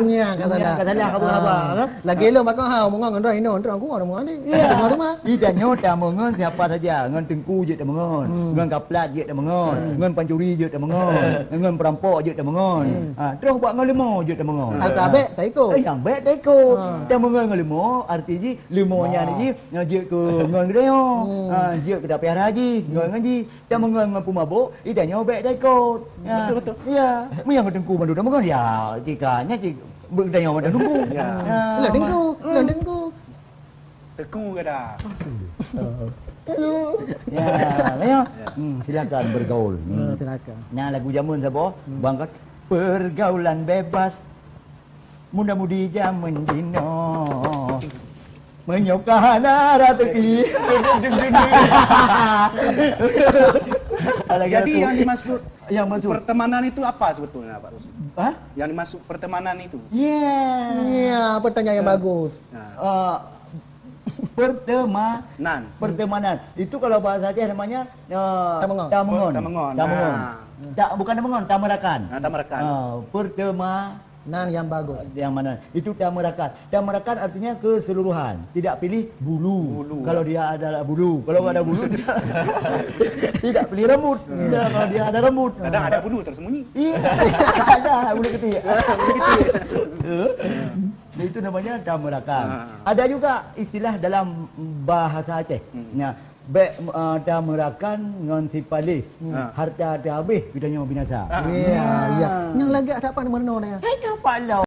Nya kata dah. Kata salah khabar kan. Lagi lo makan hau mengon ngon ino ngon ku ada mengon ni. Ya. Rumah. Idanya tak mengon siapa saja. Ngon tengku je tak mengon. Ngon kaplat je tak mengon. Ngon pancuri je tak mengon. Ngon perampok je tak mengon. Terus buat ngon lemo je tak mengon. Agak baik tak ikut. Yang baik tak ikut. Tak mengon ngon lemo arti ji lemonya ni ji je ke ngon gede. Je ke dapat haji. Ngon ngaji. Tak mengon ngon pemabuk. Idanya baik tak ikut. Betul-betul. Ya. Yang tengku bandu tak mengon ya. Jikanya berdaya pada tengku. Lah dengku. Teku ke dah. Ya. Silakan bergaul. Silakan. Nah lagu jamun siapa? Bang kat pergaulan bebas. Muda-mudi zaman dino. Menyokah ratu ki. Jadi yang dimaksud pertemanan itu apa sebetulnya Pak Rusli? Hah? Yang dimaksud pertemanan itu? Ya, pertanyaan yang bagus. Pertemanan itu kalau bahasa Aceh namanya Tamengon. Tamengon. Bukan Tamengon, tamerakan. Tamerakan. Pertemanan yang bagus. yang mana? Itu tamerakan. Tamerakan artinya keseluruhan. Tidak pilih bulu. Kalau dia ada bulu, kalau ada bulu tidak pilih rambut. Kalau dia ada rambut. Kadang ada bulu tersembunyi. Iya, ada bulu ketiak. Itu namanya tamerakan. Ada juga istilah dalam bahasa Aceh. Tamerakan ngan sipalih. Harta ada habis, bidanya binasa. Iya. Yang lagi ada apa mana ni? Hai kapal